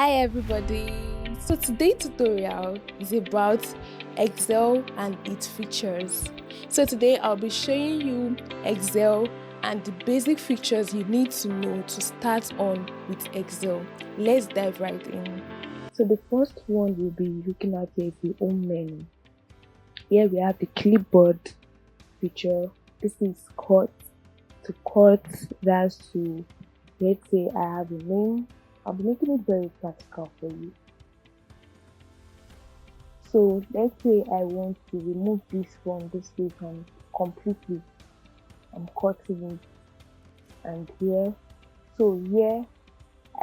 Hi everybody. So today's tutorial is about Excel and its features. So today I'll be showing you Excel and the basic features you need to know to start on with Excel. Let's dive right in. So the first one we'll be looking at is the home menu. Here we have the clipboard feature. This is cut. To cut, that's to, let's say I have a name. I'll be making it very practical for you. So let's say I want to remove this from this page and completely I'm cutting it, and here, so here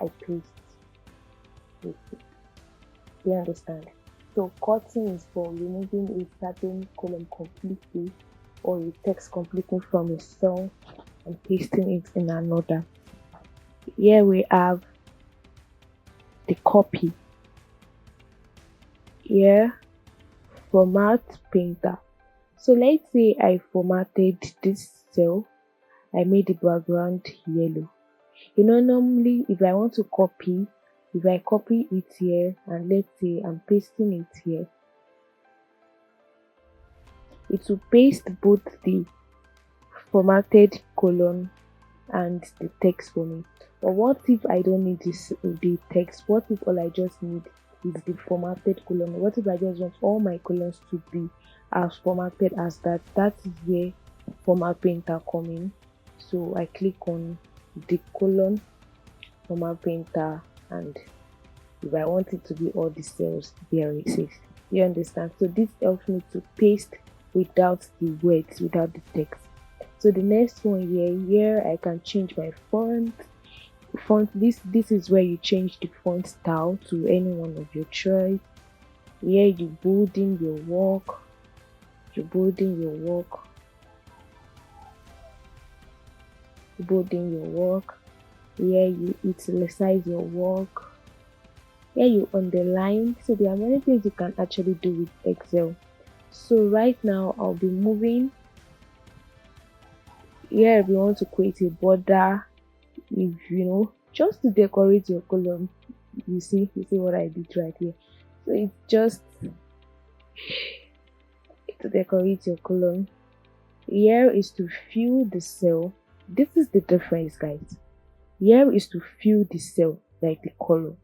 I paste it. You understand? So cutting is for removing a certain column completely or a text completely from a cell and pasting it in another. Here we have the copy. Here, format painter. So let's say I formatted this cell. I made the background yellow. Normally if I want to copy, if I copy it here and let's say I'm pasting it here, it will paste both the formatted column and the text for me. But what if I don't need the text? What if all I just need is the formatted column? What if I just want all my columns to be as formatted as that? That is where format painter come in. So I click on the column, format painter, and if I want it to be all the cells, there it is. You understand? So this helps me to paste without the words, without the text. So the next one here I can change my font. This is where you change the font style to any one of your choice. Here you bolding your work, bolding your work. Here you italicize your work. Here you underline. So there are many things you can actually do with Excel. So right now I'll be moving. Here if you want to create a border, if just to decorate your column, you see what I did right here. So it's just to decorate your column. Here is to fill the cell. This is the difference, guys. Here is to fill the cell, like the color,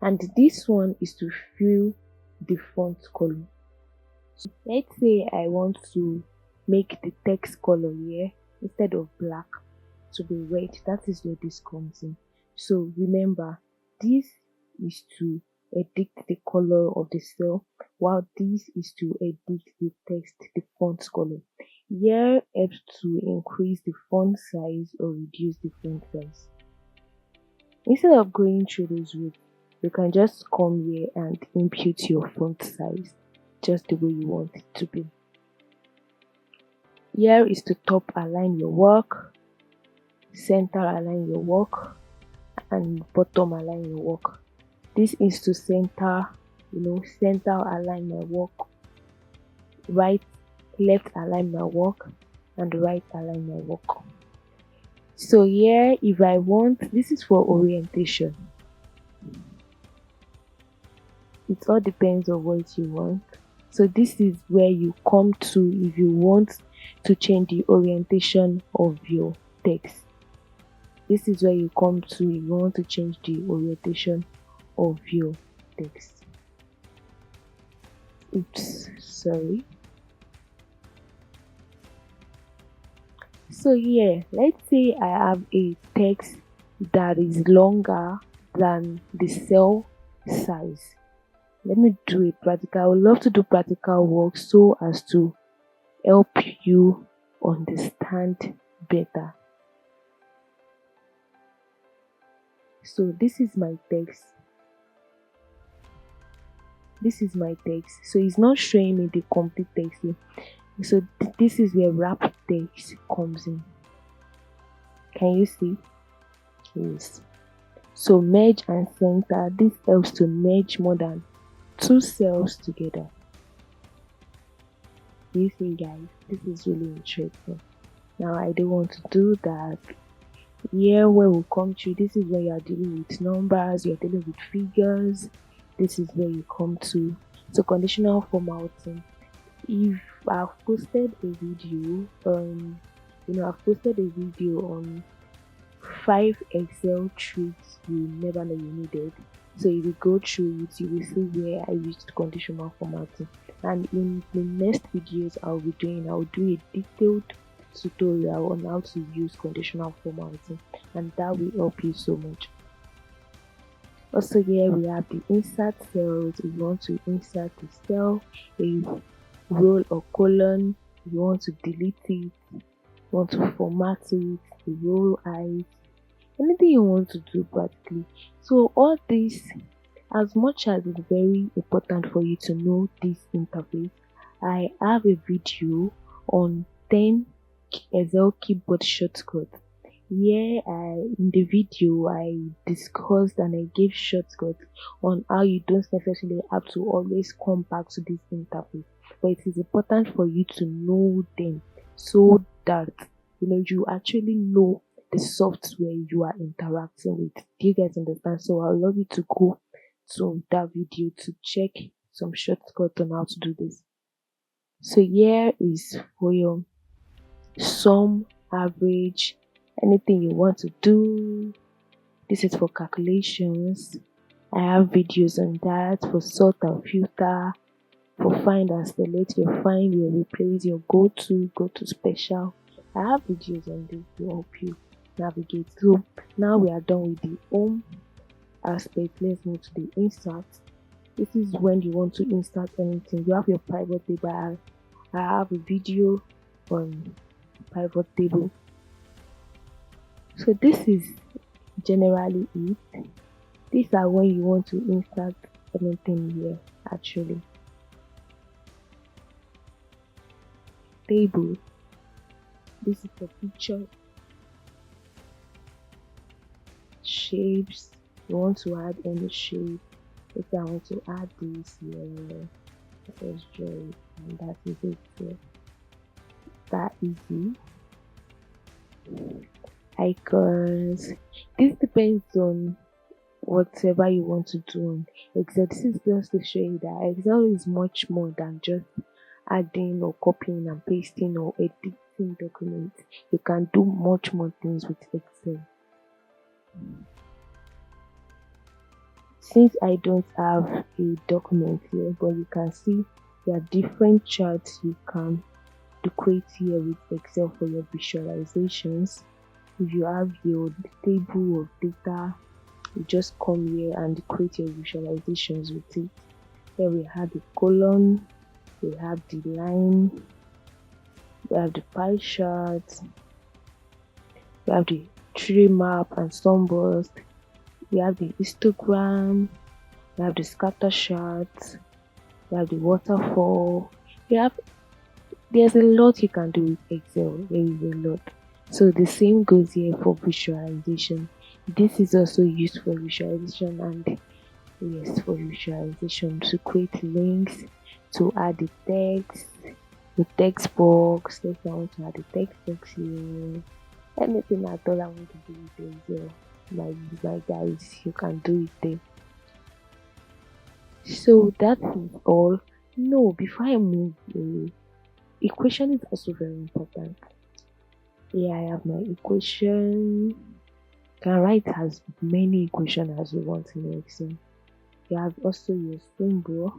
and this one is to fill the font color. So let's say I want to make the text color here, instead of black, to be red. That is where this comes in. So remember, this is to edit the color of the cell, while this is to edit the text, the font color. Here helps to increase the font size or reduce the font size. Instead of going through those routes, you can just come here and input your font size just the way you want it to be. Here is to top align your work, center align your work, and bottom align your work. This is to center align my work, left align my work, and right align my work. So here if I want, this is for orientation. It all depends on what you want. So this is where you come to if you want to change the orientation of your text. This is where you come to if you want to change the orientation of your text. Oops, sorry. So here, let's say I have a text that is longer than the cell size. Let me do a practical. I would love to do practical work so as to help you understand better. So this is my text. So it's not showing me the complete text here. So this is where wrap text comes in. Can you see? Yes. So merge and center. This helps to merge more than 2 cells together. You see, guys, this is really interesting. Now I don't want to do that. Here where we come to, this is where you are dealing with numbers, you're dealing with figures. This is where you come to. So conditional formatting. If I've posted a video I've posted a video on 5 Excel tricks you never know you needed. So if you go through it, you will see where I used conditional formatting. And in the next videos I'll do a detailed tutorial on how to use conditional formatting, and that will help you so much. Also, here we have the insert cells. If you want to insert a cell, a row or column, if you want to delete it, you want to format it, the row height, anything you want to do practically. So all this, as much as it's very important for you to know this interface, I have a video on 10 Excel keyboard shortcuts. Here in the video I discussed and I gave shortcuts on how you don't necessarily have to always come back to this interface, but it is important for you to know them so that you actually know the software you are interacting with. Do you guys understand? So I would love you to go to that video to check some shortcuts on how to do this. So here is for your sum, average, anything you want to do. This is for calculations. I have videos on that. For sort and filter, for find and select, your find, your replace, your go to special. I have videos on this to help you navigate. So now we are done with the home aspect. Let's move to the insert. This is when you want to insert anything. You have your pivot table. I have a video on pivot table. So this is generally it. These are when you want to insert anything here actually. Table. This is the picture. Shapes. You want to add any shape. If I want to add this here, let's draw it, and that is it here. That easy. Icons. This depends on whatever you want to do on Excel. This is just to show you that Excel is much more than just adding or copying and pasting or editing documents. You can do much more things with Excel. Since I don't have a document here, but you can see there are different charts you can create here with Excel for your visualizations. If you have your table of data, you just come here and create your visualizations with it. Here we have the column, we have the line, we have the pie chart, we have the tree map and sunburst, we have the histogram, we have the scatter chart, we have the waterfall. There's a lot you can do with Excel. There is a lot. So the same goes here for visualization. This is also used for visualization, and yes, for visualization, to create links, to add the text box. Let's say I want to add the text box here. Anything at all I want to do with Excel, my guys, you can do it there. So that is all. No, before I move, equation is also very important. Here I have my equation. You can write as many equations as you want in Excel. You have also your symbol.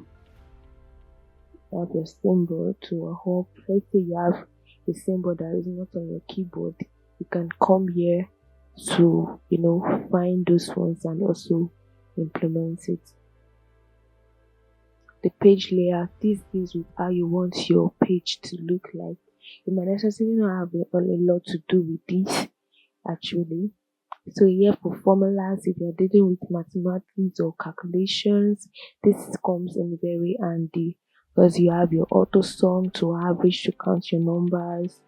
You have your symbol to help. Let's say you have a symbol that is not on your keyboard. You can come here to find those ones and also implement it. The page layout. This deals with how you want your page to look like. You might necessarily not have a lot to do with this actually. So here for formulas, if you're dealing with mathematics or calculations, this comes in very handy because you have your auto sum to average to count your numbers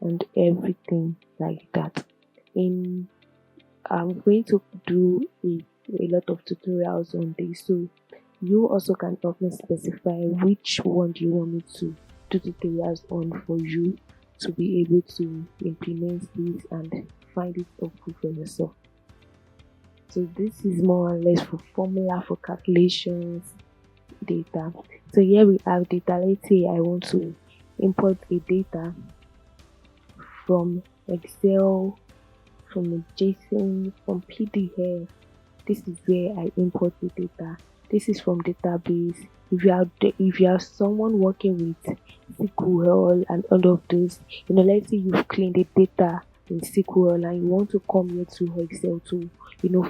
and everything like that. I'm going to do a lot of tutorials on this, so you also can help me specify which one do you want me to do tutorials on for you to be able to implement this and find it helpful for yourself. So this is more or less for formula, for calculations, data. So here we have data. Let's say I want to import a data from Excel, from a JSON, from PDF. This is where I import the data. This is from database. If you are someone working with SQL and all of those, let's say you've cleaned the data in SQL and you want to come here to Excel to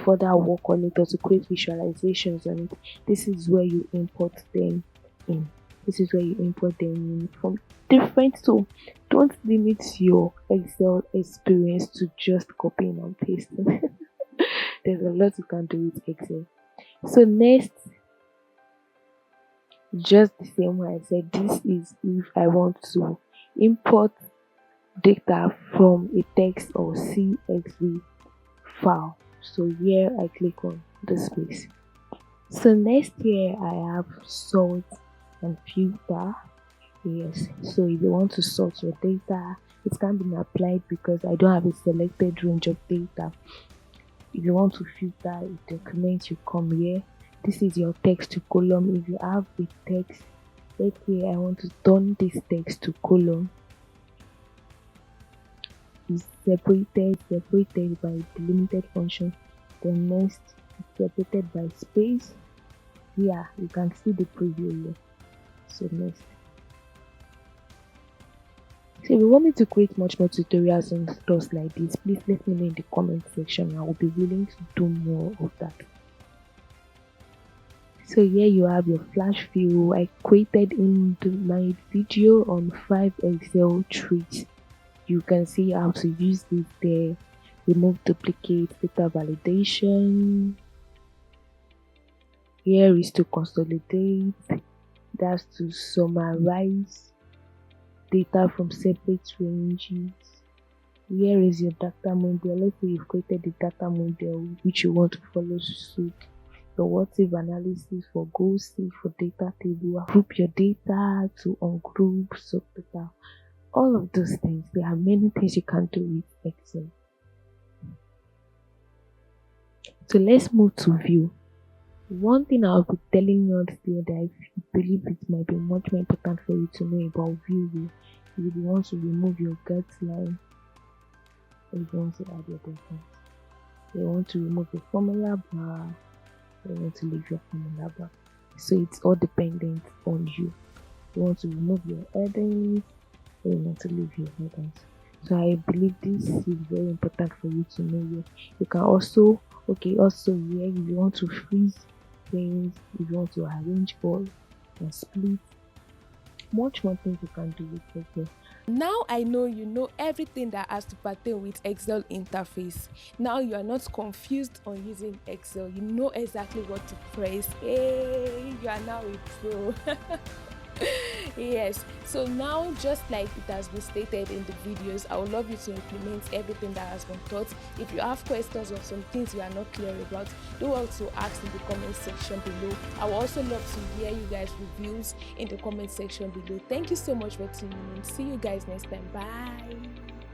further work on it or to create visualizations on it, this is where you import them in. This is where you import them in from different. So don't limit your Excel experience to just copying and pasting. There's a lot you can do with Excel. So next, just the same way I said, this is if I want to import data from a text or CSV file. So here I click on this space. So next here I have sort and filter. Yes, so if you want to sort your data, it can be applied because I don't have a selected range of data. If you want to filter a document, you come here. This is your text to column. If you have a text, let's say I want to turn this text to column, it's separated by delimited function. Then next, it's separated by space. Yeah, you can see the preview here. So next. So if you want me to create much more tutorials on stuff like this, please let me know in the comment section. I will be willing to do more of that. So here you have your flash view. I created in my video on 5 Excel tricks. You can see how to use this there. Remove duplicate, data validation. Here is to consolidate. That's to summarize data from separate ranges. Here is your data model. Let's say you've created the data model which you want to follow suit. The what if analysis for goal C for data table. Group your data to ungroup subdata. All of those things. There are many things you can do with Excel. So let's move to view. One thing I'll be telling you today that I believe it might be much more important for you to know about view. If you want to remove your gut line, or if you want to add your data, you want to remove the formula bar, you want to leave your formula bar. So it's all dependent on you. You want to remove your headings, or you want to leave your headings. So I believe this is very important for you to know here. You can also here if you want to freeze things, if you want to arrange all and split, much more things you can do with Excel. Now I know you know everything that has to pertain with Excel interface. Now you are not confused on using Excel. You know exactly what to press. Hey, you are now a pro. Yes, so now just like it has been stated in the videos, I would love you to implement everything that has been taught. If you have questions or some things you are not clear about, do also ask in the comment section below. I would also love to hear you guys' reviews in the comment section below. Thank you so much for tuning in. See you guys next time. Bye.